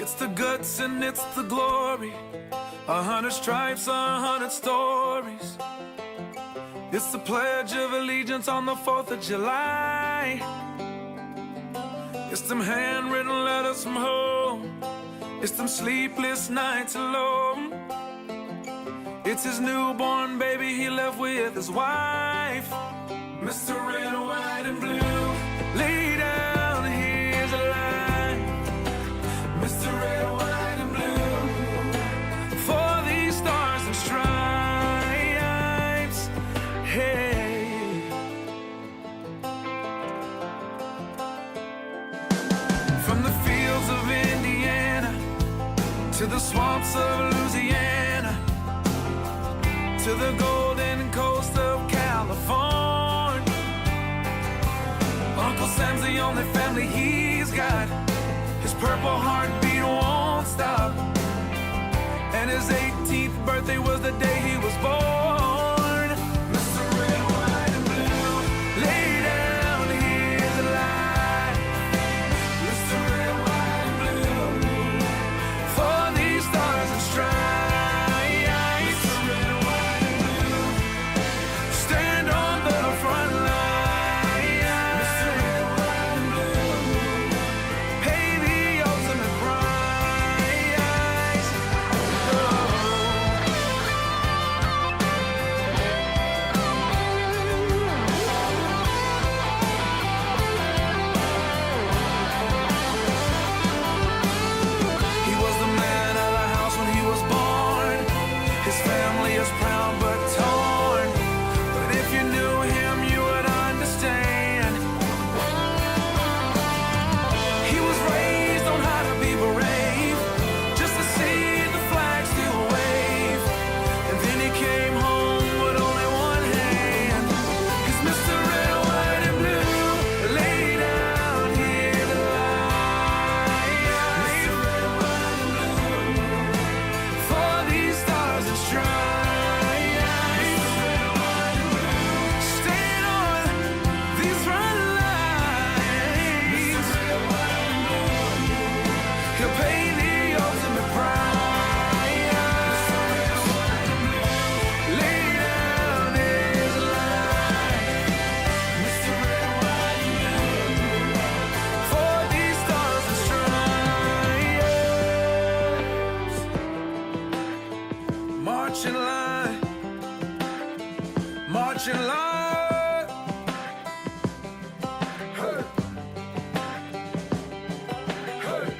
It's the guts and it's the glory. 100 stripes, 100 stories. It's the Pledge of Allegiance on the 4th of July. It's them handwritten letters from home. It's them sleepless nights alone. It's his newborn baby he left with his wife. Mr. Red, White, and Blue, lay down, here's a line. Mr. Red, White, and Blue, for these stars and stripes. Hey. From the fields of Indiana to the swamps of Louisiana, to the golden coast of California, Uncle Sam's the only family he's got. His purple heartbeat won't stop, and his 18th birthday was the day he was born. Mr. Red, White, and Blue, lay down, here's a line. Mr. Red, White, and Blue, for these stars and stripes. Marching line. Hey. Hey.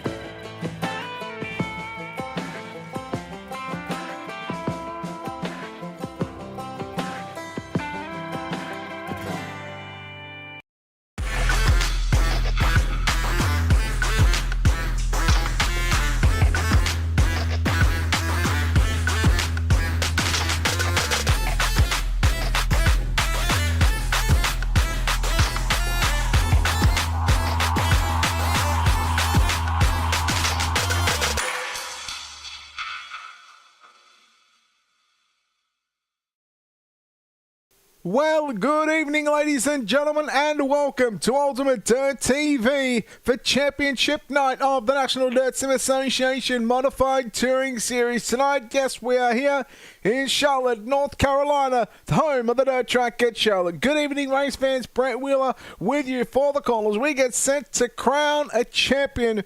Well, good evening, ladies and gentlemen, and welcome to Ultimate Dirt TV for Championship Night of the National Dirt Sim Association Modified Touring Series. Tonight, yes, we are here in Charlotte, North Carolina, the home of the dirt track at Charlotte. Good evening, race fans. Brett Wheeler with you for the call as we get set to crown a champion.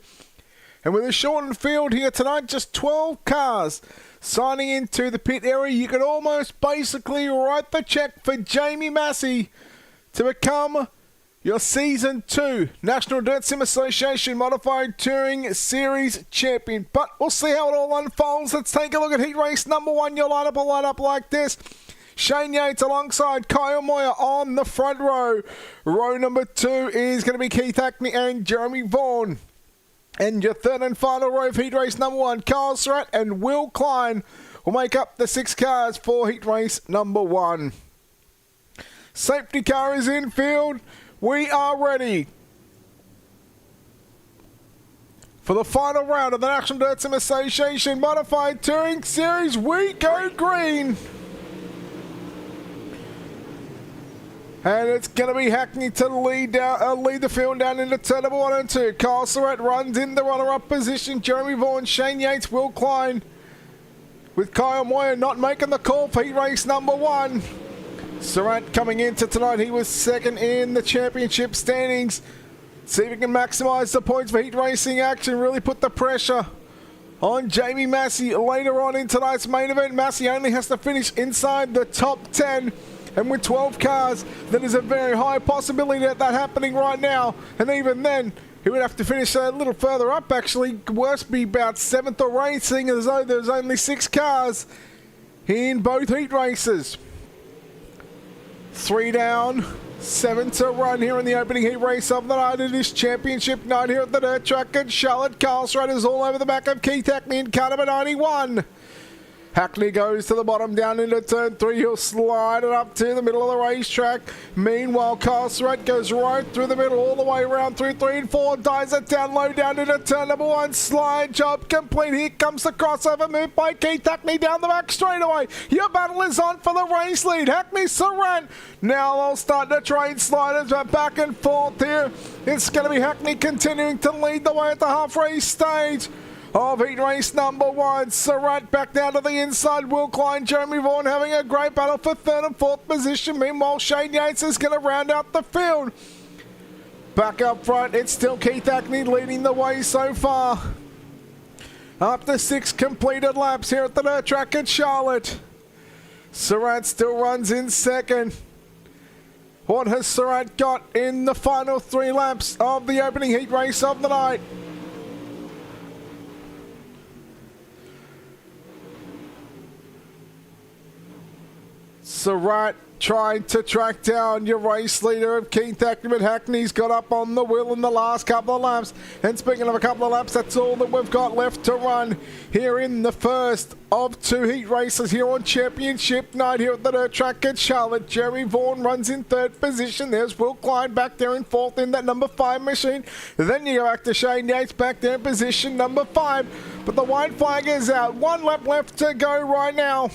And with a shortened field here tonight, just 12 cars signing into the pit area, you could almost basically write the check for Jamie Massey to become your Season 2 National Dirt Sim Association Modified Touring Series champion. But we'll see how it all unfolds. Let's take a look at heat race number 1. Your lineup will line up like this. Shane Yates alongside Kyle Moyer on the front row. Row number 2 is going to be Keith Hackney and Jeremy Vaughan. And your third and final row of heat race number 1, Carl Surratt and Will Klein will make up the 6 cars for heat race number 1. Safety car is in field. We are ready for the final round of the National Dirt Sim Association Modified Touring Series. We go green. And it's going to be Hackney to lead the field down into turn number 1 and 2. Kyle Surratt runs in the runner-up position. Jeremy Vaughan, Shane Yates, Will Klein, with Kyle Moyer not making the call for heat race number 1. Surratt coming into tonight, he was second in the championship standings. See if he can maximise the points for heat racing action, really put the pressure on Jamie Massey later on in tonight's main event. Massey only has to finish inside the top 10. And with 12 cars, that is a very high possibility that happening right now. And even then, he would have to finish a little further up, actually. Worst be about 7th or 8th, seeing as though there's only 6 cars in both heat races. 3 down, 7 to run here in the opening heat race of the night. It is championship night here at the dirt track at Charlotte. Carl Surratt is all over the back of Keith Hackney in car number 91. Hackney goes to the bottom down into turn 3. He'll slide it up to the middle of the racetrack. Meanwhile, Kyle Surratt goes right through the middle all the way around through 3 and 4. Dies it down low down into turn number 1. Slide job complete. Here comes the crossover move by Keith Hackney down the back straightaway. Your battle is on for the race lead. Hackney, Surratt. Now they'll start to trade sliders back and forth here. It's going to be Hackney continuing to lead the way at the half race stage of heat race number 1. Surratt back down to the inside. Will Klein, Jeremy Vaughan having a great battle for 3rd and 4th position. Meanwhile, Shane Yates is going to round out the field. Back up front, it's still Keith Hackney leading the way so far. After 6 completed laps here at the dirt track at Charlotte. Surratt still runs in second. What has Surratt got in the final 3 laps of the opening heat race of the night? Surratt trying to track down your race leader of Keith Hackney, but Hackney's got up on the wheel in the last couple of laps. And speaking of a couple of laps, that's all that we've got left to run here in the first of 2 heat races here on championship night here at the dirt track at Charlotte. Jeremy Vaughan runs in 3rd position. There's Will Klein back there in 4th in that number 5 machine. Then you go back to Shane Yates back there in position number 5. But the white flag is out. 1 lap left to go right now.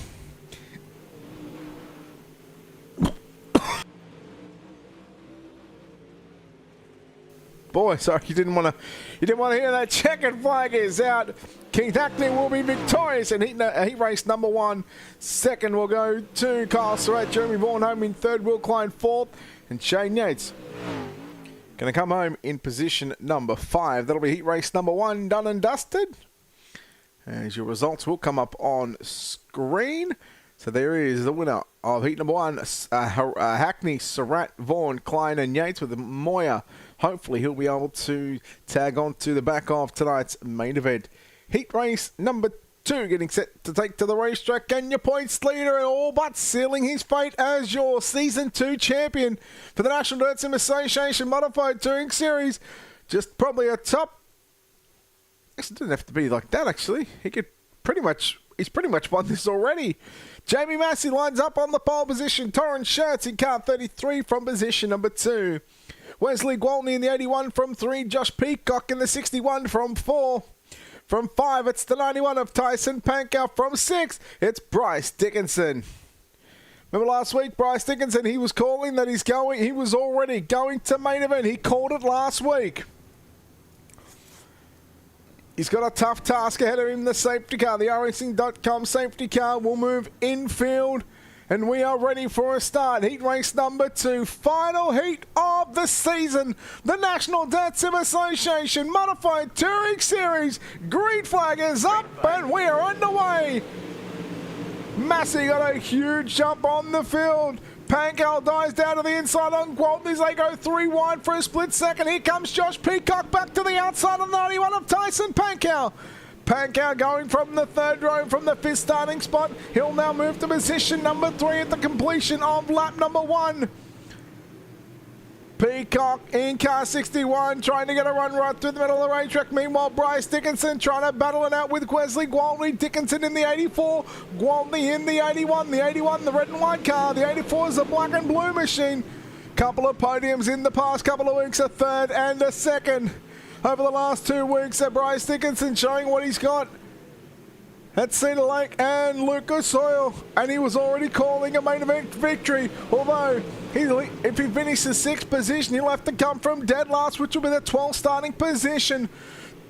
Boy, sorry, you didn't want to hear that. Checkered flag is out. Keith Hackney will be victorious in heat race number 1. Second will go to Kyle Surratt. Jeremy Vaughan home in 3rd. Will Klein 4th. And Shane Yates going to come home in position number 5. That'll be heat race number 1 done and dusted. As your results will come up on screen. So there is the winner of heat number 1, Hackney, Surratt, Vaughan, Klein and Yates, with Moyer. Hopefully he'll be able to tag on to the back of tonight's main event. Heat race number 2 getting set to take to the racetrack, and your points leader and all but sealing his fate as your Season 2 champion for the National Dirt Sim Association Modified Touring Series. Just probably a top... It doesn't have to be like that, actually. He's pretty much won this already. Jamie Massey lines up on the pole position. Torrance Schertz in car 33 from position number 2. Wesley Gwaltney in the 81 from 3. Josh Peacock in the 61 from 4. From 5, it's the 91 of Tyson Pankow. From 6, it's Bryce Dickinson. Remember last week, Bryce Dickinson, he was calling that he was already going to main event. He called it last week. He's got a tough task ahead of him, the safety car. The racing.com safety car will move infield, and we are ready for a start. Heat race number 2, final heat of the season. The National Dirt Sim Association Modified Touring Series. Green flag is up, and we are underway. Massey got a huge jump on the field. Pankow dies down to the inside on Gwaltney as they go 3 wide for a split second. Here comes Josh Peacock back to the outside of the 91 of Tyson Pankow. Pankow going from the 3rd row from the 5th starting spot. He'll now move to position number 3 at the completion of lap number 1. Peacock in car 61 trying to get a run right through the middle of the racetrack. Meanwhile, Bryce Dickinson trying to battle it out with Wesley Gwaltney. Dickinson in the 84, Gwaltney in the 81. The 81, the red and white car. The 84 is the black and blue machine. Couple of podiums in the past couple of weeks, a 3rd and a 2nd. Over the last 2 weeks, Bryce Dickinson showing what he's got. at Cedar Lake and Lucas Oil, and he was already calling a main event victory, although if he finishes 6th position, he'll have to come from dead last, which will be the 12th starting position.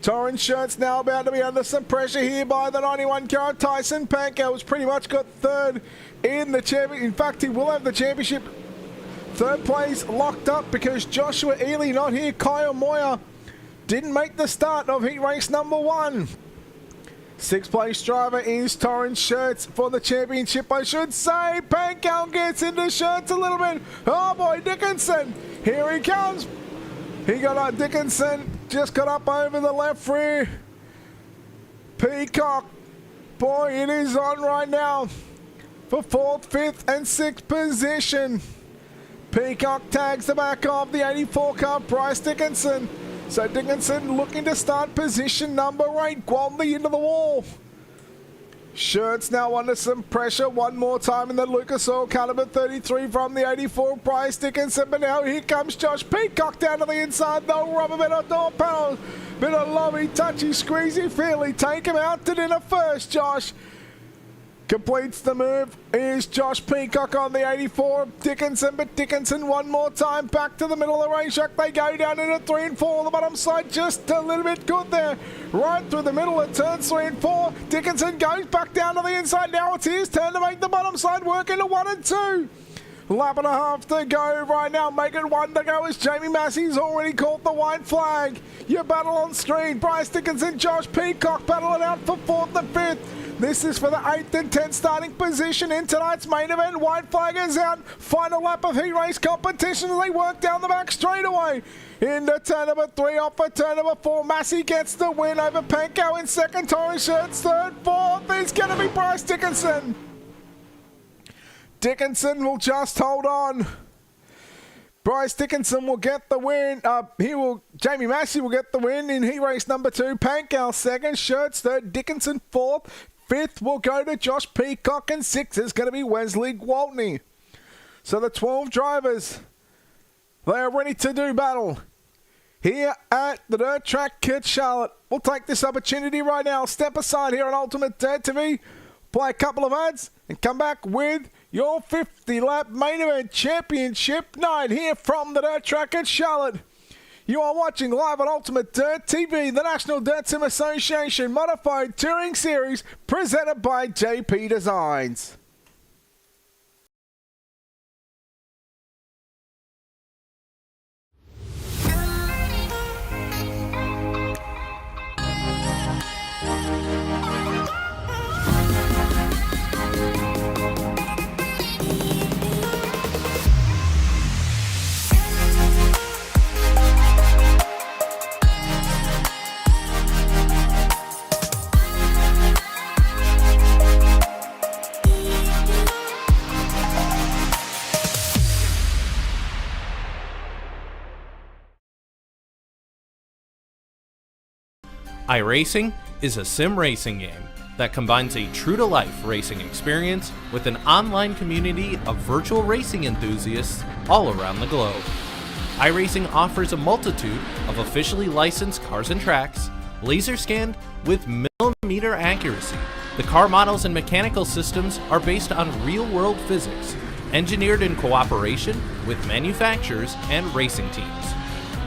Torrens Shirt's now about to be under some pressure here by the 91-carat Tyson Panko, who's pretty much got 3rd in the championship. In fact, he will have the championship 3rd place locked up because Joshua Ely not here. Kyle Moyer didn't make the start of heat race number 1. 6th place driver is Torrens Shirts for the championship, I should say. Panko gets into Shirts a little bit. Oh boy, Dickinson, here he comes. He got up, Dickinson just got up over the left rear. Peacock, boy, it is on right now for 4th, 5th and 6th position. Peacock tags the back of the 84-car Bryce Dickinson. So Dickinson looking to start position number 8, Gwaltney into the wall. Shirts now under some pressure one more time in the Lucas Oil car number 33 from the 84 Bryce Dickinson, but now here comes Josh Peacock down to the inside, the rubber bit of door panel, bit of lobby, touchy, squeezy, feely, take him out to dinner first. Josh completes the move. Is Josh Peacock on the 84 Dickinson, but Dickinson one more time back to the middle of the racetrack. They go down into 3 and 4 on the bottom side, just a little bit good there. Right through the middle of turns 3 and 4. Dickinson goes back down to the inside. Now it's his turn to make the bottom side work into 1 and 2. Lap and a half to go right now. Make it 1 to go as Jamie Massey's already caught the white flag. Your battle on screen. Bryce Dickinson, Josh Peacock battling out for 4th and 5th. This is for the 8th and 10th starting position in tonight's main event. White flag is out. Final lap of heat race competition as they work down the back straightaway. Into turn number 3, off for turn number 4. Massey gets the win over Panko in 2nd. Torrens Shirts 3rd, 4th. It's going to be Bryce Dickinson. Dickinson will just hold on. Bryce Dickinson will get the win. Jamie Massey will get the win in heat race number 2. Panko 2nd, Shirts 3rd, Dickinson 4th. 5th will go to Josh Peacock, and 6th is going to be Wesley Gwaltney. So the 12 drivers, they are ready to do battle here at the dirt track at Charlotte. We'll take this opportunity right now. Step aside here on Ultimate Dirt TV, play a couple of ads, and come back with your 50-lap main event championship night here from the dirt track at Charlotte. You are watching live on Ultimate Dirt TV, the National Dirt Sim Association Modified Touring Series, presented by JP Designs. iRacing is a sim racing game that combines a true-to-life racing experience with an online community of virtual racing enthusiasts all around the globe. iRacing offers a multitude of officially licensed cars and tracks, laser scanned with millimeter accuracy. The car models and mechanical systems are based on real-world physics, engineered in cooperation with manufacturers and racing teams.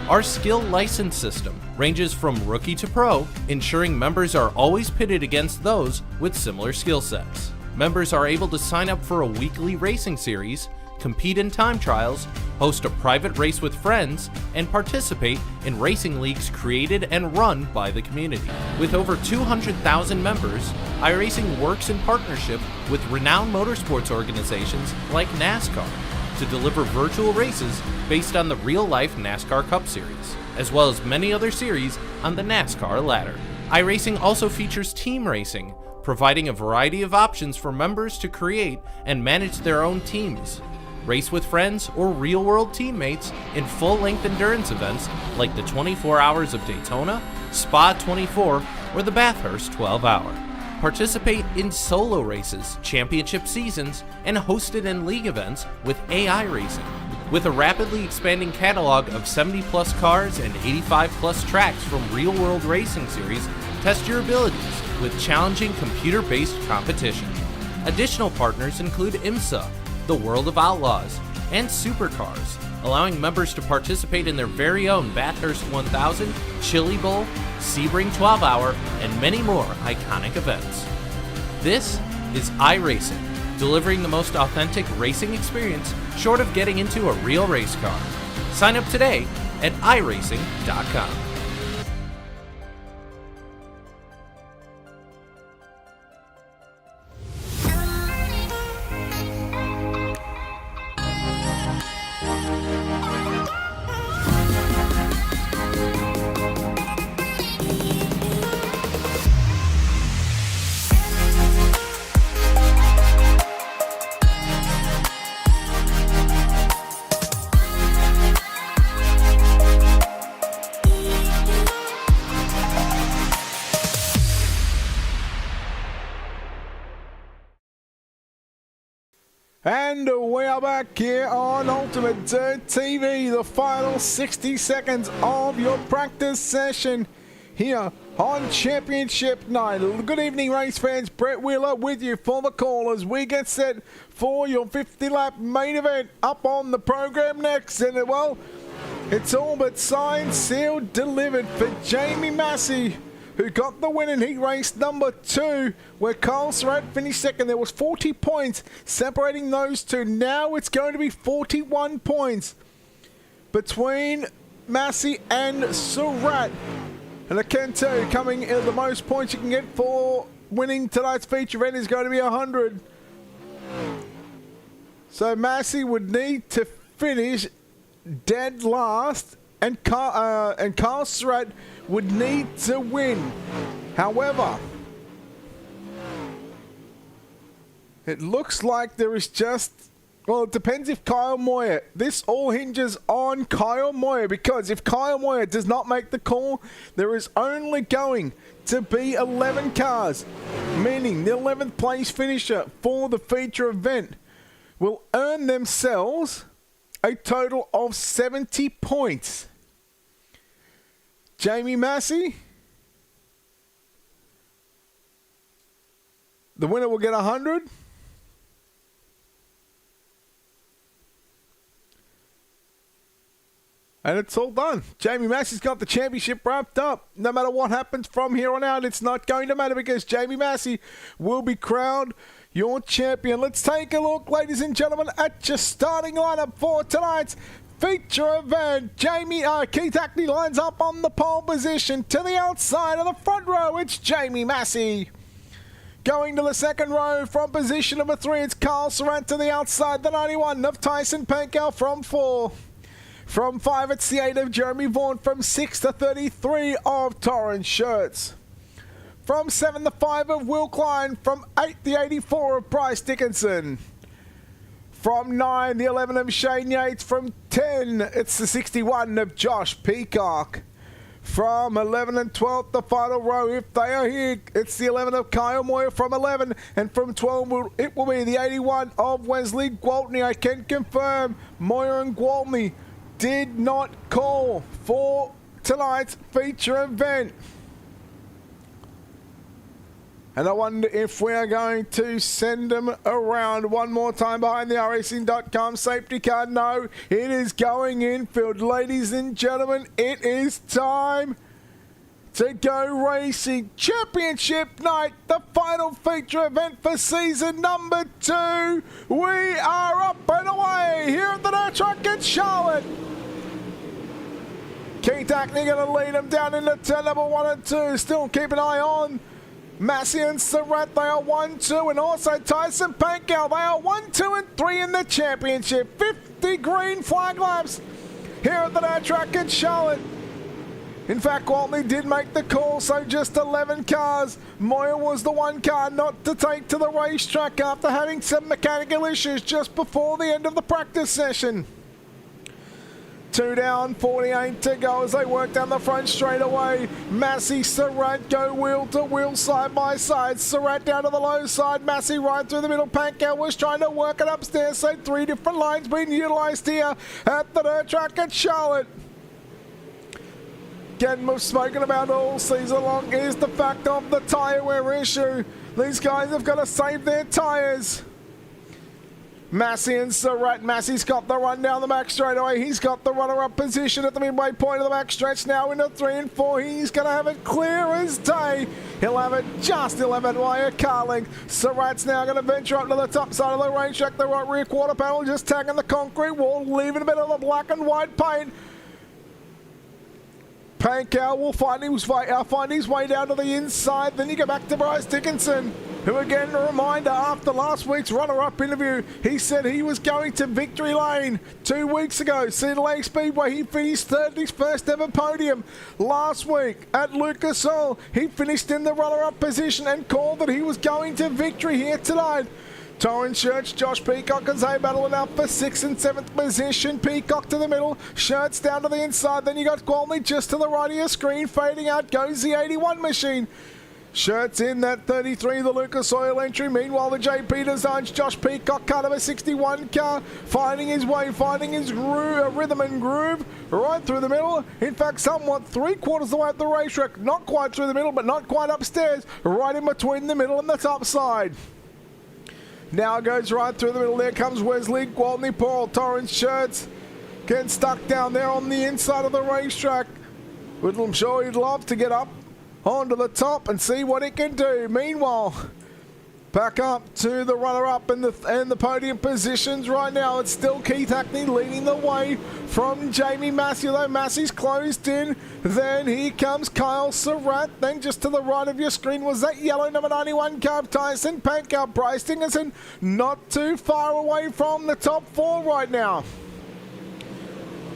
Our skill license system ranges from rookie to pro, ensuring members are always pitted against those with similar skill sets. Members are able to sign up for a weekly racing series, compete in time trials, host a private race with friends, and participate in racing leagues created and run by the community. With over 200,000 members, iRacing works in partnership with renowned motorsports organizations like NASCAR to deliver virtual races based on the real-life NASCAR Cup Series, as well as many other series on the NASCAR ladder. iRacing also features team racing, providing a variety of options for members to create and manage their own teams, race with friends or real-world teammates in full-length endurance events like the 24 Hours of Daytona, Spa 24, or the Bathurst 12-Hour. Participate in solo races, championship seasons, and hosted and league events with AI Racing. With a rapidly expanding catalog of 70-plus cars and 85-plus tracks from real-world racing series Test your abilities with challenging computer-based competition. Additional partners include IMSA, the World of Outlaws, and Supercars, allowing members to participate in their very own Bathurst 1000, Chili Bowl, Sebring 12 Hour, and many more iconic events. This is iRacing, delivering the most authentic racing experience short of getting into a real race car. Sign up today at iRacing.com. And we are back here on Ultimate Dirt TV, the final 60 seconds of your practice session here on Championship Night. Good evening, race fans. Brett Wheeler with you for the call as we get set for your 50-lap main event up on the program next. And, well, it's all but signed, sealed, delivered for Jamie Massey, who got the win in heat race number 2, where Kyle Surratt finished second. There was 40 points separating those two. Now it's going to be 41 points between Massey and Surratt. And I can tell you, coming in the most points you can get for winning tonight's feature event is going to be 100. So Massey would need to finish dead last, and Kyle Surratt would need to win. However, it looks like there is just, well, it depends if Kyle Moyer, this all hinges on Kyle Moyer, because if Kyle Moyer does not make the call, there is only going to be 11 cars, meaning the 11th place finisher for the feature event will earn themselves a total of 70 points. Jamie Massey, the winner will get 100. And it's all done. Jamie Massey's got the championship wrapped up. No matter what happens from here on out, it's not going to matter, because Jamie Massey will be crowned your champion. Let's take a look, ladies and gentlemen, at your starting lineup for tonight's feature event. Keith Hackney lines up on the pole position. To the outside of the front row, it's Jamie Massey. Going to the second row from position number 3, it's Kyle Surratt. To the outside, the 91 of Tyson Pankow from 4. From 5, it's the 8 of Jeremy Vaughan. From 6 to 33 of Torrance Shirts. From 7, the 5 of Will Klein. From 8, the 84 of Bryce Dickinson. From 9, the 11 of Shane Yates. From 10, it's the 61 of Josh Peacock. From 11 and 12, the final row, if they are here, it's the 11 of Kyle Moyer from 11. And from 12, it will be the 81 of Wesley Gwaltney. I can confirm Moyer and Gwaltney did not call for tonight's feature event. And I wonder if we are going to send them around one more time behind the iRacing.com safety car. No, it is going infield. Ladies and gentlemen, it is time to go racing. Championship night, the final feature event for season number 2. We are up and away here at the dirt track in Charlotte. Keith Hackney going to lead them down into turn number 1 and 2. Still keep an eye on Massey and Surratt. They are 1-2, and also Tyson Pankow. They are 1-2 and 3 in the championship. 50 green flag laps here at the dirt track in Charlotte. In fact, Gwaltney did make the call, so just 11 cars. Moyer was the one car not to take to the racetrack after having some mechanical issues just before the end of the practice session. 2 down, 48 to go as they work down the front straight away. Massey, Surratt go wheel to wheel, side by side. Surratt down to the low side. Massey right through the middle. Pankow was trying to work it upstairs, so 3 different lines being utilised here at the dirt track at Charlotte. again we've spoken about all season long is the fact of the tyre wear issue. These guys have got to save their tyres. Massey and Surratt. Massey's got the run down the back straight away. He's got the runner-up position at the midway point of the back stretch now into 3 and 4. He's going to have it clear as day. He'll have it just 11 wire car length. Surratt's now going to venture up to the top side of the racetrack. The right rear quarter panel just tagging the concrete wall, leaving a bit of the black and white paint. Pankow will find his way down to the inside. Then you go back to Bryce Dickinson, who again, a reminder, after last week's runner-up interview, he said he was going to Victory Lane 2 weeks ago. Cedar Lake Speedway, he finished third in his first ever podium. Last week at Lucas Oil, he finished in the runner-up position and called that he was going to victory here tonight. Torrance Church, Josh Peacock and Zay battling up for 6th and 7th position. Peacock to the middle, Shirts down to the inside. Then you got Gwaltney just to the right of your screen. Fading out goes the 81 machine. Shirts in that 33, the Lucas Oil entry. Meanwhile, the JPDESIGNS, Josh Peacock, car number 61 car, finding his way, finding his rhythm and groove right through the middle. In fact, somewhat 3/4 of the way up the racetrack. Not quite through the middle, but not quite upstairs. Right in between the middle and the top side. Now it goes right through the middle. There comes Wesley, Gwaltney, Paul, Torrance, Shirts. Getting stuck down there on the inside of the racetrack. I'm sure he'd love to get up onto the top and see what it can do. Meanwhile, back up to the runner-up and the podium positions right now. It's still Keith Hackney leading the way from Jamie Massey, though Massey's closed in. Then here comes Kyle Surratt. Then just to the right of your screen was that yellow number 91 car, Tyson Pankow. Bryce Dickinson not too far away from the top 4 right now.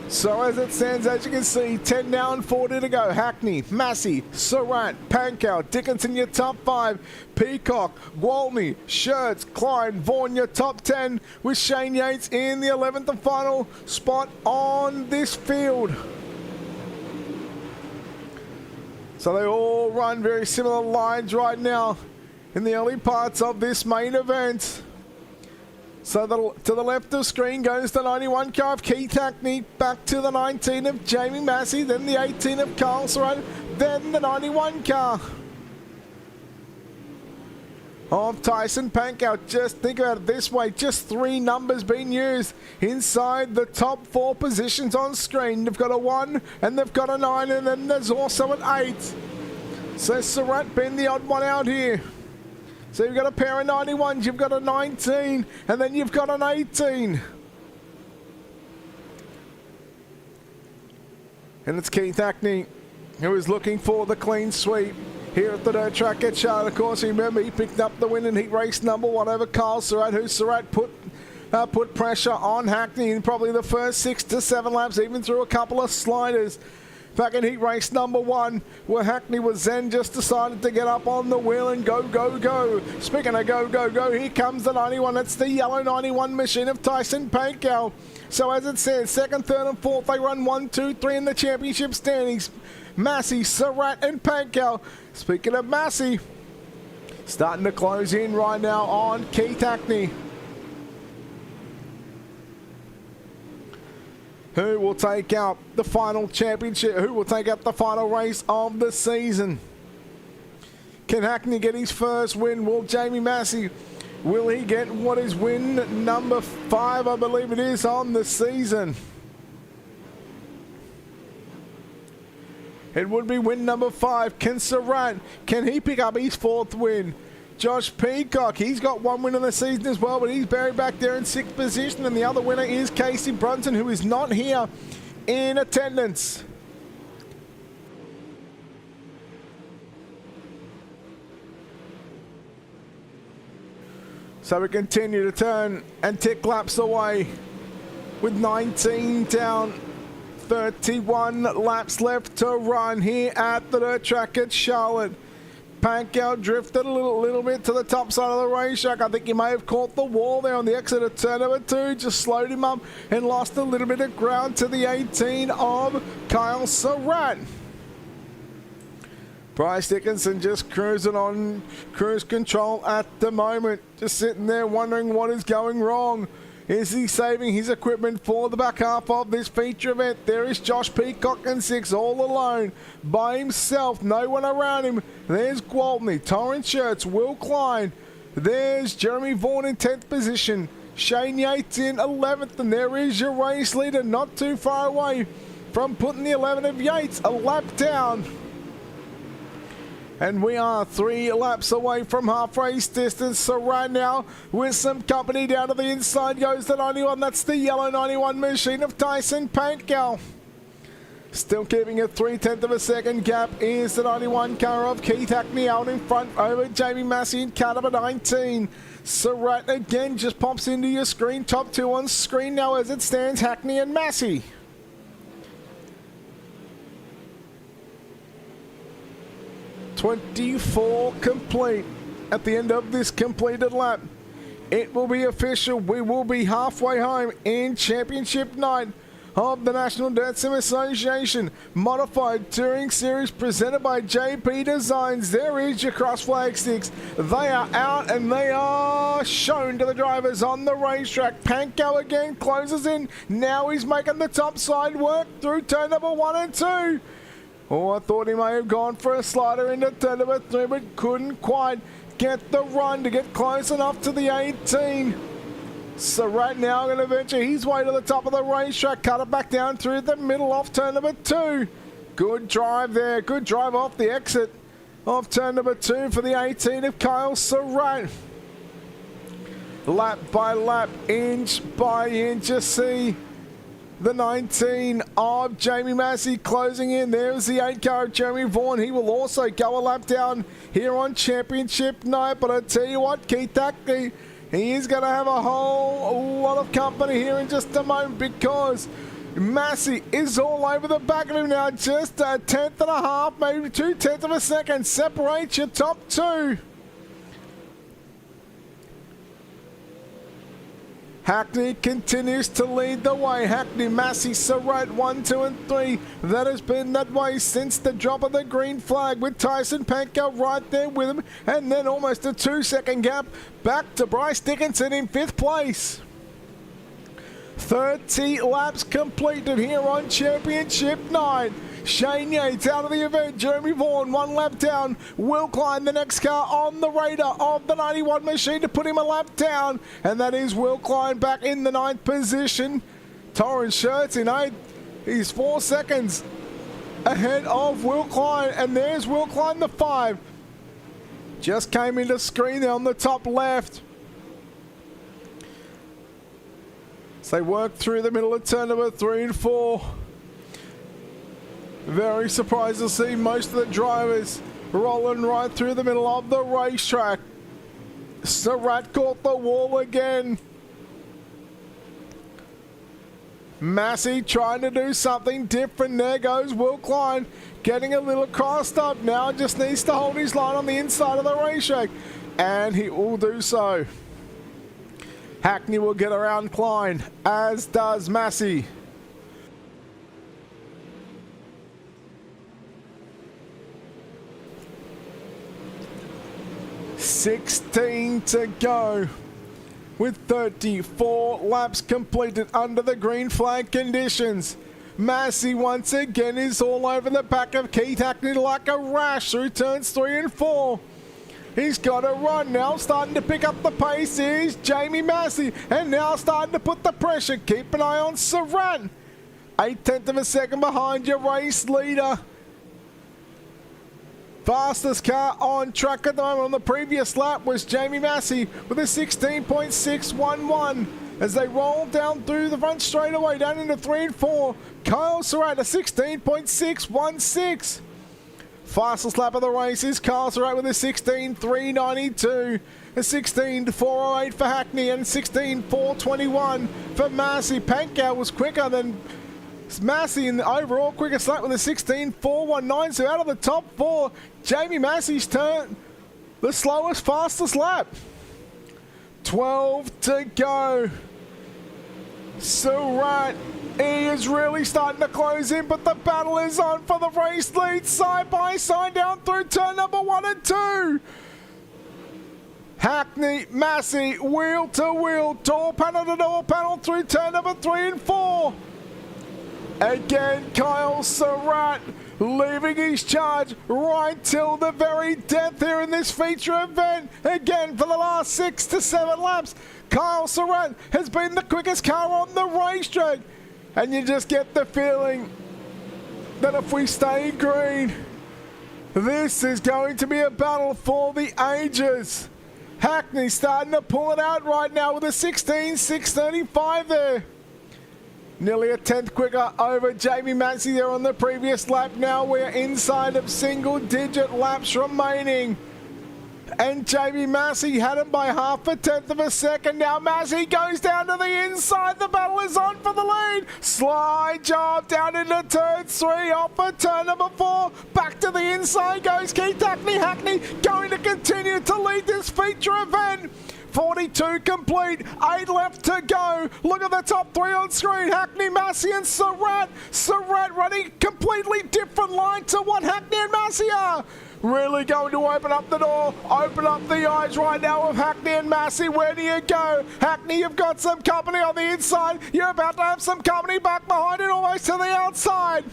So as it stands, as you can see, 10 now and 40 to go. Hackney, Massey, Surratt, Pankow, Dickinson your top 5. Peacock, Gwaltney, Shirts, Klein, Vaughan your top 10, with Shane Yates in the 11th and final spot on this field. So they all run very similar lines right now in the early parts of this main event. So to the left of screen goes the 91 car of Keith Hackney, back to the 19 of Jamie Massey, then the 18 of Carl Surratt, then the 91 car of Tyson Pankow. Just think about it this way, just 3 numbers being used inside the top 4 positions on screen. They've got a 1 and they've got a 9, and then there's also an 8. So Surratt being the odd one out here. So you've got a pair of 91s, you've got a 19, and then you've got an 18. And it's Keith Hackney who is looking for the clean sweep here at the dirt track at Charlotte. Of course, remember, he picked up the win in heat race number 1 over Carl Surratt, who Surratt put pressure on Hackney in probably the first 6 to 7 laps, even through a couple of sliders. Back in heat race number 1, where Hackney was then just decided to get up on the wheel and go, go, go. Speaking of go, go, go, here comes the 91. It's the yellow 91 machine of Tyson Pankow. So as it says, 2nd, 3rd and 4th, they run 1, 2, 3 in the championship standings. Massey, Surratt and Pankow. Speaking of Massey, starting to close in right now on Keith Hackney, who will take out the final championship, who will take out the final race of the season. Can Hackney get his first win? Will Jamie Massey, will he get what is win number 5, I believe it is, on the season? It would be win number 5. Can Surratt, can he pick up his 4th win? Josh Peacock, he's got 1 win in the season as well, but he's buried back there in 6th position. And the other winner is Casey Brunson, who is not here in attendance. So we continue to turn and tick laps away with 19 down, 31 laps left to run here at the dirt track at Charlotte. Pankow drifted a little bit to the top side of the racetrack. I think he may have caught the wall there on the exit of turn number 2. Just slowed him up and lost a little bit of ground to the 18 of Kyle Surratt. Bryce Dickinson just cruising on cruise control at the moment. Just sitting there wondering what is going wrong Is he saving his equipment for the back half of this feature event? There is Josh Peacock in 6 all alone by himself. No one around him. There's Gwaltney, Torrance Shirts, Will Klein. There's Jeremy Vaughan in 10th position. Shane Yates in 11th. And there is your race leader not too far away from putting the 11 of Yates a lap down. And we are 3 laps away from half race distance. So right now, with some company down to the inside goes the 91. That's the yellow 91 machine of Tyson Pankow. Still keeping a 3/10 of a second gap is the 91 car of Keith Hackney out in front over Jamie Massey in car number 19. Surratt again just pops into your screen. Top 2 on screen now as it stands, Hackney and Massey. 24 complete at the end of this completed lap. It will be official. We will be halfway home in Championship Night of the National Dirt Sim Association Modified Touring Series presented by JPDESIGNS. There is your cross flag sticks. They are out and they are shown to the drivers on the racetrack. Pankow again closes in. Now he's making the top side work through turn number 1 and 2. Oh, I thought he may have gone for a slider into turn number 3, but couldn't quite get the run to get close enough to the 18. So right now, going to venture his way to the top of the racetrack, cut it back down through the middle off turn number 2. Good drive there, good drive off the exit of turn number 2 for the 18 of Kyle Surratt. Lap by lap, inch by inch, you see the 19 of Jamie Massey closing in. There's the 8 car of Jeremy Vaughan. He will also go a lap down here on Championship Night. But I tell you what, Keith Hackney, he is going to have a whole lot of company here in just a moment because Massey is all over the back of him now. Just a 1/10 and a half, maybe 2/10 of a second separates your top 2. Hackney continues to lead the way. Hackney, Massey, Surratt 1, 2 and 3. That has been that way since the drop of the green flag with Tyson Pankow right there with him. And then almost a 2-second gap back to Bryce Dickinson in 5th place. 30 laps completed here on Championship Night. Shane Yates out of the event. Jeremy Vaughan 1 lap down. Will Klein, the next car on the radar of the 91 machine to put him a lap down. And that is Will Klein back in the 9th position. Torrance Shirts in 8th. He's 4 seconds ahead of Will Klein. And there's Will Klein, the 5. Just came into screen there on the top left. So they work through the middle of turn number 3 and 4. Very surprised to see most of the drivers rolling right through the middle of the racetrack. Surratt caught the wall again. Massey trying to do something different. There goes Will Klein getting a little crossed up. Now just needs to hold his line on the inside of the racetrack. And he will do so. Hackney will get around Klein, as does Massey. 16 to go with 34 laps completed under the green flag conditions. Massey once again is all over the back of Keith Hackney like a rash through turns 3 and 4. He's got a run now, starting to pick up the pace is Jamie Massey, and now starting to put the pressure. Keep an eye on Surratt. 1/10 of a second behind your race leader. Fastest car on track at the moment on the previous lap was Jamie Massey with a 16.611 as they roll down through the front straightaway down into 3 and 4. Kyle Surratt a 16.616. Fastest lap of the race is Kyle Surratt with a 16.392. A 16.408 for Hackney and 16.421 for Massey. Pankow was quicker than Massey in the overall quickest lap with a 16.419. So out of the top 4, Jamie Massey's turn the slowest, fastest lap. 12 to go. Surratt, he is really starting to close in, but the battle is on for the race lead side by side down through turn number 1 and 2. Hackney, Massey, wheel to wheel, door panel to door panel through turn number 3 and 4. Again, Kyle Surratt leaving his charge right till the very death here in this feature event. Again, for the last 6 to 7 laps, Kyle Surratt has been the quickest car on the racetrack. And you just get the feeling that if we stay green, this is going to be a battle for the ages. Hackney starting to pull it out right now with a 16.635 there. Nearly a tenth quicker over Jamie Massey there on the previous lap. Now we're inside of single-digit laps remaining. And Jamie Massey had him by half a tenth of a second. Now Massey goes down to the inside. The battle is on for the lead. Slide job down into turn 3 off of turn number 4. Back to the inside goes Keith Hackney. Hackney going to continue to lead this feature event. 42 complete, 8 left to go. Look at the top 3 on screen. Hackney, Massey and Surratt. Surratt running completely different line to what Hackney and Massey are. Really going to open up the door, open up the eyes right now of Hackney and Massey. Where do you go? Hackney, you've got some company on the inside. You're about to have some company back behind it, almost to the outside.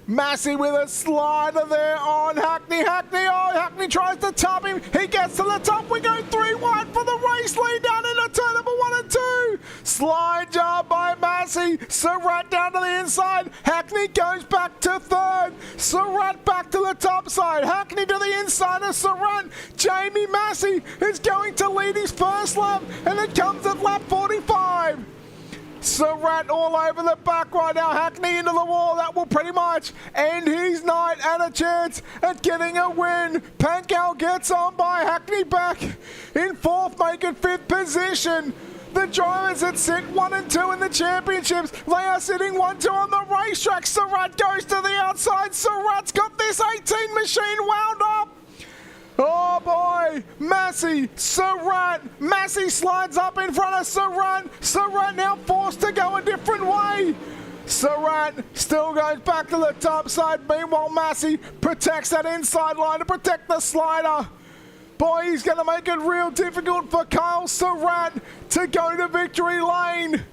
Massey with a slider there on Hackney. Hackney tries to top him. He gets to the top. We go 3 wide for the race lead down into turn number 1 and 2. Slide job by Massey. Surratt down to the inside. Hackney goes back to 3rd. Surratt back to the top side. Hackney to the inside of Surratt. Jamie Massey is going to lead his first lap, and it comes at lap 45. Surratt all over the back right now. Hackney into the wall. That will pretty much end his night and a chance at getting a win. Pankow gets on by Hackney back in 4th, making 5th position. The drivers that sit 1 and 2 in the championships, they are sitting 1-2 on the racetrack. Surratt goes to the outside. Surratt's got this 18 machine wound up. Oh boy, Massey, Surratt. Massey slides up in front of Surratt. Surratt now forced to go a different way. Surratt still goes back to the top side. Meanwhile, Massey protects that inside line to protect the slider. Boy, he's going to make it real difficult for Kyle Surratt to go to victory lane.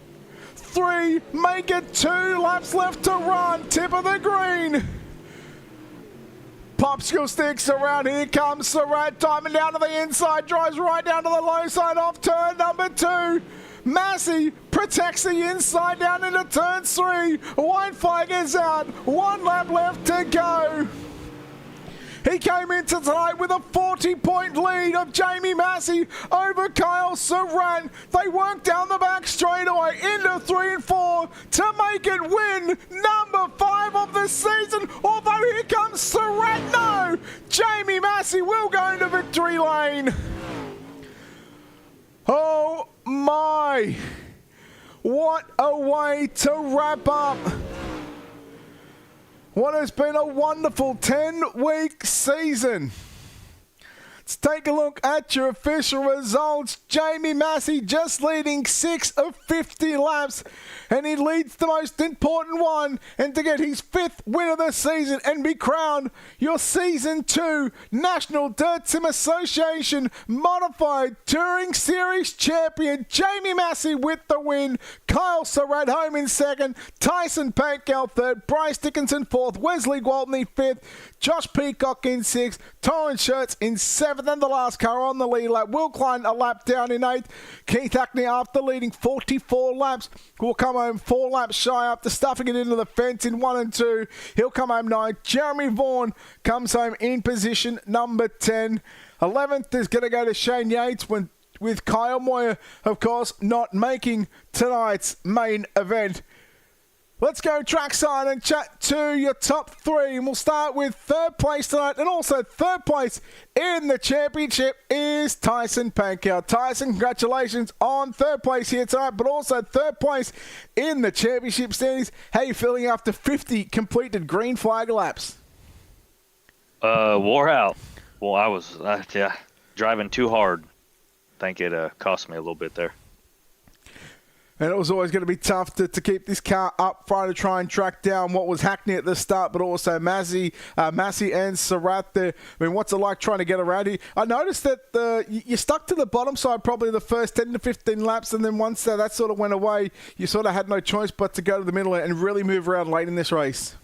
3, make it 2 laps left to run. Tip of the green. Popsicle sticks around. Here comes Surratt, timing down to the inside, drives right down to the low side off turn number 2. Massey protects the inside down into turn 3. White flag is out. 1 lap left to go. He came into tonight with a 40-point lead of Jamie Massey over Kyle Surratt. They worked down the back straightaway into 3 and 4 to make it win number 5 of the season. Although here comes Surratt. No! Jamie Massey will go into victory lane. Oh my! What a way to wrap up what has been a wonderful 10-week season. Let's take a look at your official results. Jamie Massey just leading 6 of 50 laps, and he leads the most important one, and to get his 5th win of the season and be crowned your Season 2 National Dirt Sim Association Modified Touring Series Champion. Jamie Massey with the win. Kyle Surratt home in 2nd. Tyson Pankow 3rd. Bryce Dickinson 4th. Wesley Gwaltney 5th. Josh Peacock in 6th. Torrance Schertz in 7th. And the last car on the lead lap. Will Klein a lap down in 8th. Keith Hackney, after leading 44 laps, will come home 4 laps shy after stuffing it into the fence in 1 and 2. He'll come home 9th. Jeremy Vaughan comes home in position number 10. 11th is going to go to Shane Yates with Kyle Moyer, of course, not making tonight's main event. Let's go trackside and chat to your top 3. And we'll start with 3rd place tonight. And also 3rd place in the championship is Tyson Pankow. Tyson, congratulations on 3rd place here tonight, but also 3rd place in the championship standings. How are you feeling after 50 completed green flag laps? Wore out. Well, I was driving too hard. I think it cost me a little bit there. And it was always going to be tough to keep this car up front to try and track down what was Hackney at the start, but also Massey and Surratt there. I mean, what's it like trying to get around here? I noticed that you stuck to the bottom side probably the first 10 to 15 laps, and then once that sort of went away, you sort of had no choice but to go to the middle and really move around late in this race.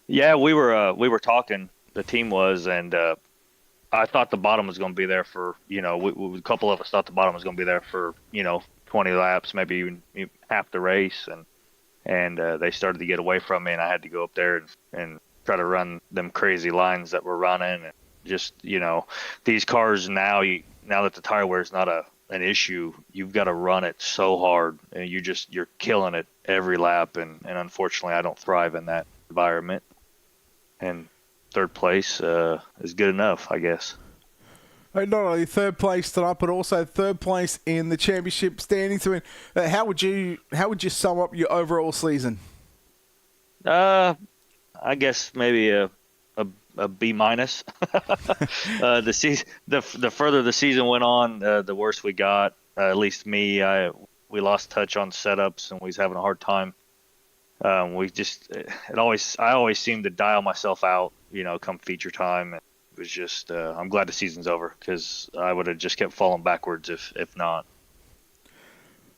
Yeah, we were talking, the team was, and I thought the bottom was going to be there for, a couple of us thought the bottom was going to be there for, 20 laps, maybe even half the race, and they started to get away from me, and I had to go up there and try to run them crazy lines that we're running, and just these cars now that the tire wear is not an issue, you've got to run it so hard, and you're killing it every lap, and unfortunately I don't thrive in that environment, and third place is good enough, I guess. Not only third place tonight, but also third place in the championship standings. I mean, how would you sum up your overall season? I guess maybe a B minus. The further the season went on, the worse we got. At least me, we lost touch on setups, and we was having a hard time. I always seemed to dial myself out, come feature time. It was just, I'm glad the season's over, because I would have just kept falling backwards if not.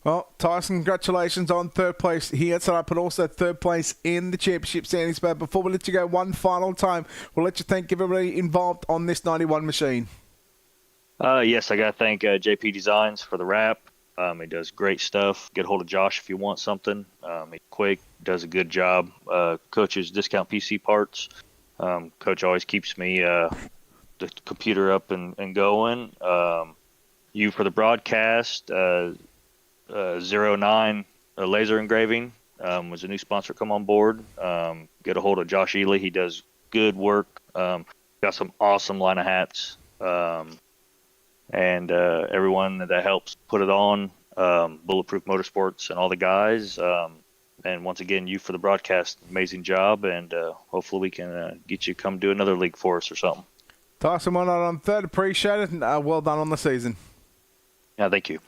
Well, Tyson, congratulations on third place here tonight, but also third place in the championship standings. But before we let you go one final time, we'll let you thank everybody involved on this 91 machine. Yes, I got to thank JPDESIGNS for the wrap. He does great stuff. Get a hold of Josh if you want something. He's quick, does a good job. Coach's Discount PC Parts. Coach always keeps me the computer up and going. You for the broadcast. 09 Laser Engraving was a new sponsor come on board. Get a hold of Josh Ely. He does good work. Got some awesome line of hats. And everyone that helps put it on, Bulletproof Motorsports and all the guys. And once again, you for the broadcast, amazing job, and hopefully we can get you come do another league for us or something. Tyson, well done on third, appreciate it, and well done on the season. Yeah, thank you.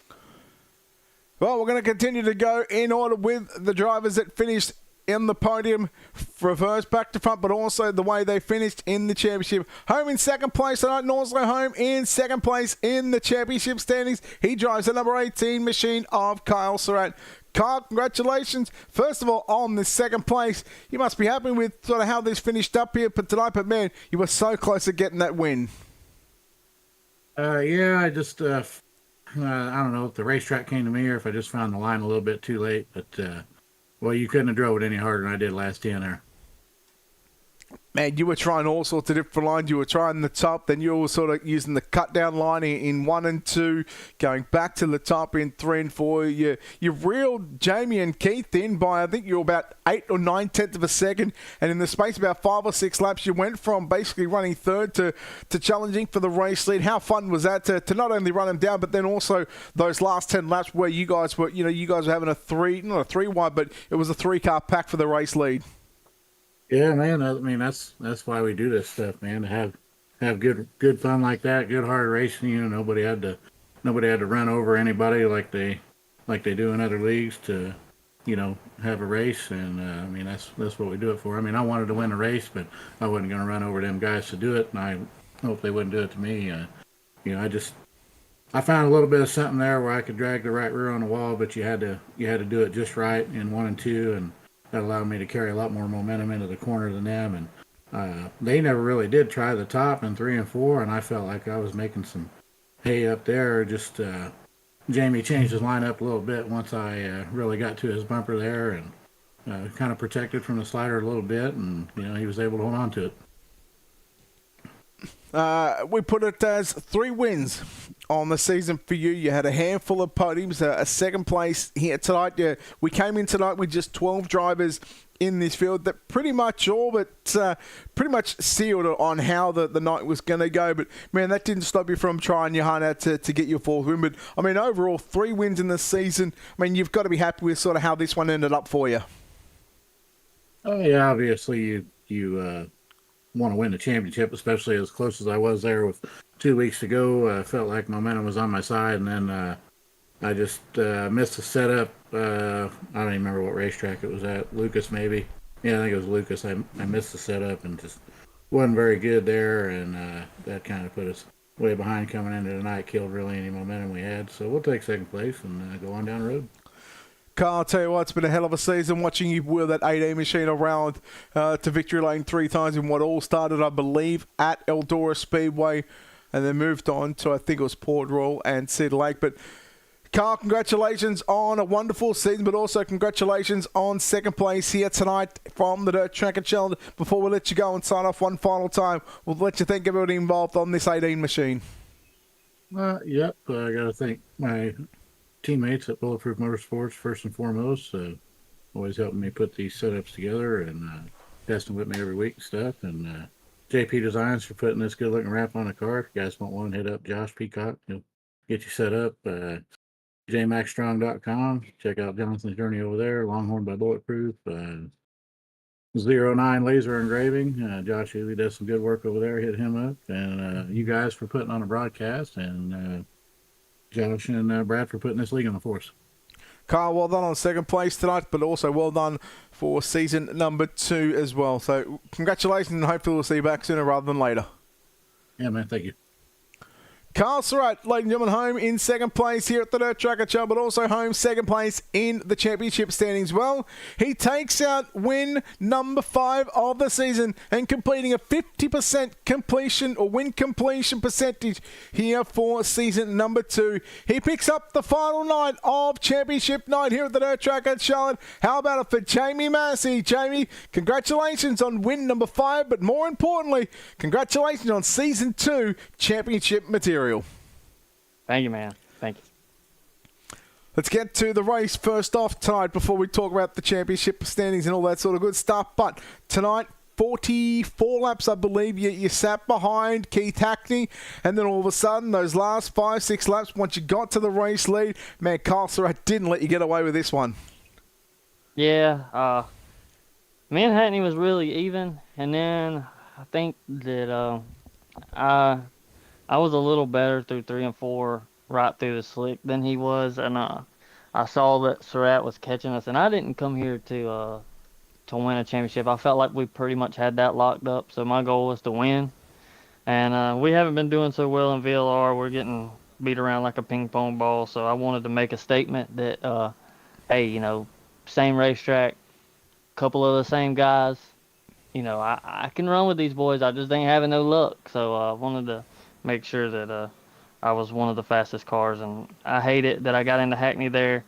Well, we're going to continue to go in order with the drivers that finished in the podium, reverse back to front, but also the way they finished in the championship. Home in second place tonight, and also home in second place in the championship standings. He drives the number 18 machine of Kyle Surratt. Kyle, congratulations, first of all, on the second place. You must be happy with sort of how this finished up here tonight, but man, you were so close to getting that win. Yeah, I just, I don't know if the racetrack came to me or if I just found the line a little bit too late, but, well, you couldn't have drove it any harder than I did last year there. Man, you were trying all sorts of different lines. You were trying the top, then you were sort of using the cut-down line in 1 and 2, going back to the top in 3 and 4. You reeled Jamie and Keith in by, I think you were about 8 or 9 tenths of a second, and in the space of about 5 or 6 laps, you went from basically running third to challenging for the race lead. How fun was that to not only run them down, but then also those last 10 laps where you guys were, you guys were having not a 3-wide, but it was a 3-car pack for the race lead. Yeah, man. I mean, that's why we do this stuff, man. To have good fun like that, good hard racing. Nobody had to run over anybody like they do in other leagues to, have a race. And I mean, that's what we do it for. I mean, I wanted to win a race, but I wasn't going to run over them guys to do it. And I hope they wouldn't do it to me. I found a little bit of something there where I could drag the right rear on the wall, but you had to do it just right in 1 and 2 and. That allowed me to carry a lot more momentum into the corner than them. And they never really did try the top in 3 and 4, and I felt like I was making some hay up there. Just Jamie changed his line up a little bit once I really got to his bumper there and kind of protected from the slider a little bit, and he was able to hold on to it. We put it as 3 wins on the season for you. You had a handful of podiums, a second place here tonight. Yeah, we came in tonight with just 12 drivers in this field that pretty much all but pretty much sealed on how the night was going to go. But, man, that didn't stop you from trying your heart out to get your 4th win. But, I mean, overall, 3 wins in the season. I mean, you've got to be happy with sort of how this one ended up for you. Oh, yeah, obviously you want to win the championship, especially as close as I was there with 2 weeks to go. I felt like momentum was on my side, and then I just missed the setup. I don't even remember what racetrack it was at. Lucas, maybe. Yeah, I think it was Lucas. I missed the setup and just wasn't very good there, and that kind of put us way behind coming into the night. Killed really any momentum we had. So we'll take second place and go on down the road. Carl, I'll tell you what, it's been a hell of a season watching you wheel that 18 machine around to victory lane 3 times in what all started, I believe, at Eldora Speedway and then moved on to, I think it was Port Royal and Cedar Lake. But Carl, congratulations on a wonderful season, but also congratulations on second place here tonight from the Dirt Track and Challenge. Before we let you go and sign off one final time, we'll let you thank everybody involved on this 18 machine. Yep, I got to thank my teammates at Bulletproof Motorsports first and foremost. Always helping me put these setups together and testing with me every week and stuff. And JPDESIGNS for putting this good looking wrap on the car. If you guys want one, hit up Josh Peacock. He'll get you set up. JMaxStrong.com. Check out Jonathan's journey over there. Longhorn by Bulletproof. 09 Laser Engraving. Josh usually does some good work over there. Hit him up. And you guys for putting on a broadcast. And Josh and Brad for putting this league on the force. Carl, well done on second place tonight, but also well done for season number 2 as well. So congratulations, and hopefully we'll see you back sooner rather than later. Yeah, man. Thank you. Carl Surratt, ladies and gentlemen, home in second place here at the Dirt Tracker Show, but also home second place in the championship standings. Well, he takes out win number 5 of the season and completing a 50% completion or win completion percentage here for season number 2. He picks up the final night of championship night here at the Dirt Tracker Charlotte. How about it for Jamie Massey? Jamie, congratulations on win number 5, but more importantly, congratulations on season 2 championship material. Thank you, man. Thank you. Let's get to the race first off tonight before we talk about the championship standings and all that sort of good stuff. But tonight, 44 laps, I believe, you sat behind Keith Hackney, and then all of a sudden, those last 5-6 laps, once you got to the race lead, man, Carl Surratt didn't let you get away with this one. Yeah, me and Hackney was really even, and then I think that I was a little better through 3 and 4 right through the slick than he was, and I saw that Surratt was catching us, and I didn't come here to win a championship. I felt like we pretty much had that locked up, so my goal was to win, and we haven't been doing so well in VLR. We're getting beat around like a ping pong ball, so I wanted to make a statement that, hey, you know, same racetrack, couple of the same guys, you know, I can run with these boys. I just ain't having no luck, so I wanted to make sure that I was one of the fastest cars, and I hate it that I got into Hackney there.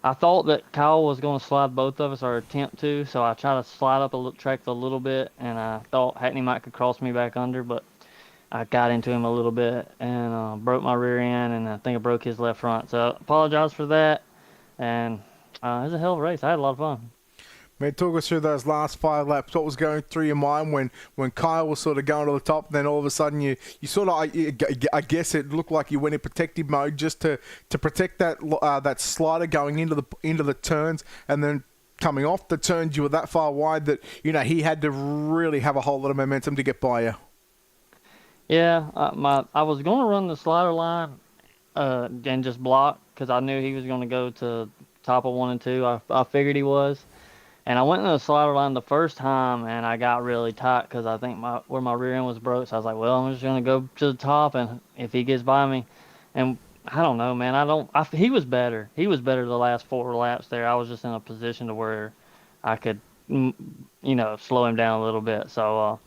I thought that Kyle was going to slide both of us, or attempt to, so I tried to slide up track a little bit, and I thought Hackney might could cross me back under, but I got into him a little bit and broke my rear end, and I think I broke his left front. So I apologize for that, and it was a hell of a race. I had a lot of fun. Man, talk us through those last 5 laps. What was going through your mind when Kyle was sort of going to the top, and then all of a sudden you sort of, I guess it looked like you went in protective mode just to protect that slider going into the turns, and then coming off the turns you were that far wide that, you know, he had to really have a whole lot of momentum to get by you. Yeah, I was going to run the slider line and just block because I knew he was going to go to top of 1 and 2. I figured he was. And I went in the slider line the first time, and I got really tight because I think where my rear end was broke. So I was like, well, I'm just going to go to the top, and if he gets by me. And I don't know, man. He was better. He was better the last 4 laps there. I was just in a position to where I could, you know, slow him down a little bit. So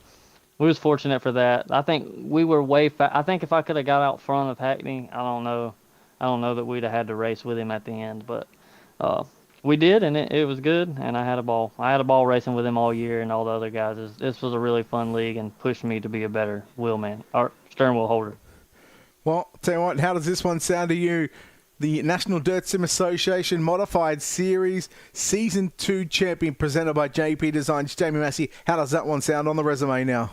we was fortunate for that. I think we were way fast. I think if I could have got out front of Hackney, I don't know that we'd have had to race with him at the end. But we did, and it was good, and I had a ball. I had a ball racing with him all year and all the other guys. This was a really fun league and pushed me to be a better wheelman or steering wheel holder. Well, tell you what, how does this one sound to you? The National Dirt Sim Association Modified Series Season 2 champion presented by JPDESIGNS, Jamie Massey. How does that one sound on the resume now?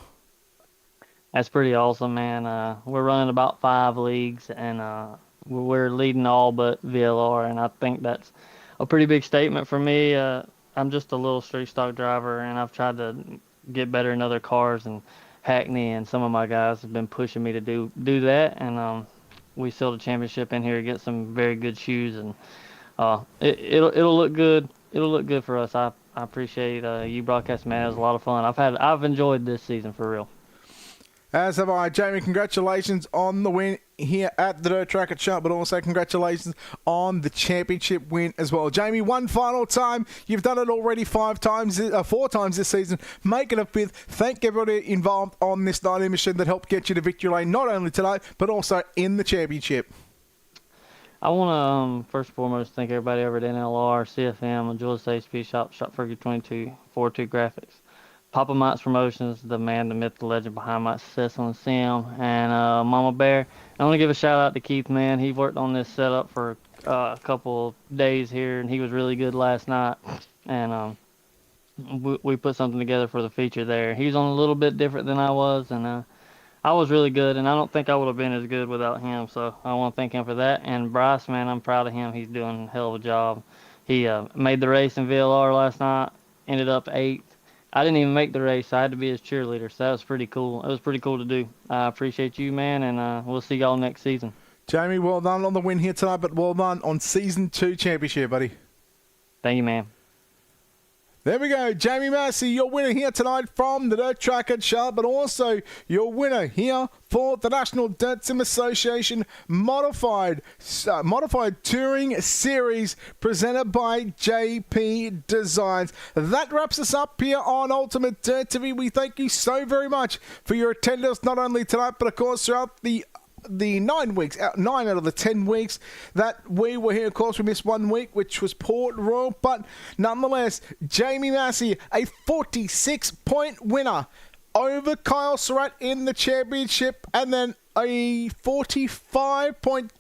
That's pretty awesome, man. We're running about 5 leagues, and we're leading all but VLR, and I think that's a pretty big statement for me. I'm just a little street stock driver, and I've tried to get better in other cars, and Hackney and some of my guys have been pushing me to do that, and we seal the championship in here, get some very good shoes, and it'll look good. It'll look good for us. I appreciate you broadcasting, man. It was a lot of fun. I've enjoyed this season for real. As have I. Jamie, congratulations on the win here at the Dirt Track at Sharp, but also congratulations on the championship win as well. Jamie, one final time. You've done it already 4 times this season. Make it a 5th. Thank everybody involved on this 90 mission that helped get you to victory lane, not only tonight, but also in the championship. I want to first and foremost thank everybody over at NLR, CFM, and Jules HP Shop, Shop Fergie 2242 Graphics. Papa Mike's Promotions, the man, the myth, the legend behind my success on the sim, and Mama Bear. I want to give a shout out to Keith, man. He worked on this setup for a couple of days here, and he was really good last night. And we put something together for the feature there. He was on a little bit different than I was, and I was really good, and I don't think I would have been as good without him. So I want to thank him for that. And Bryce, man, I'm proud of him. He's doing a hell of a job. He made the race in VLR last night, ended up 8th. I didn't even make the race. I had to be his cheerleader, so that was pretty cool. It was pretty cool to do. I appreciate you, man, and we'll see y'all next season. Jamie, well done on the win here tonight, but well done on Season 2 championship, buddy. Thank you, man. There we go. Jamie Massey, your winner here tonight from the Dirt Track at Sharp, but also your winner here for the National Dirt Sim Association Modified Touring Series presented by JP Designs. That wraps us up here on Ultimate Dirt TV. We thank you so very much for your attendance, not only tonight, but of course throughout the 9 weeks, 9 out of the 10 weeks that we were here. Of course, we missed 1 week, which was Port Royal, but nonetheless, Jamie Massey, a 46-point winner over Kyle Surratt in the championship, and then a 45-point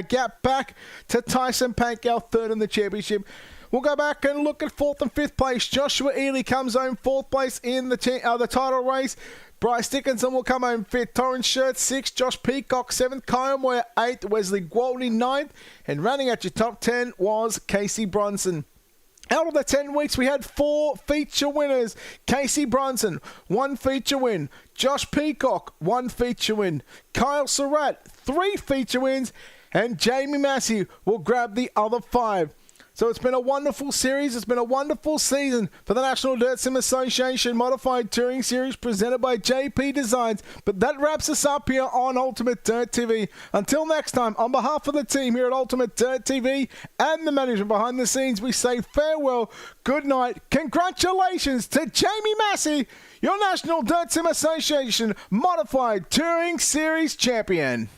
gap back to Tyson Pankow, 3rd in the championship. We'll go back and look at 4th and 5th place. Joshua Ely comes home 4th place in the title race. Bryce Dickinson will come home 5th. Torrance Shirt 6th. Josh Peacock 7th. Kyle Moyer 8th. Wesley Gwaltney 9th. And running at your top 10 was Casey Bronson. Out of the 10 weeks, we had 4 feature winners. Casey Bronson, 1 feature win. Josh Peacock, 1 feature win. Kyle Surratt, 3 feature wins. And Jamie Massey will grab the other 5. So it's been a wonderful series. It's been a wonderful season for the National Dirt Sim Association Modified Touring Series presented by JP Designs. But that wraps us up here on Ultimate Dirt TV. Until next time, on behalf of the team here at Ultimate Dirt TV and the management behind the scenes, we say farewell, good night, congratulations to Jamie Massey, your National Dirt Sim Association Modified Touring Series champion.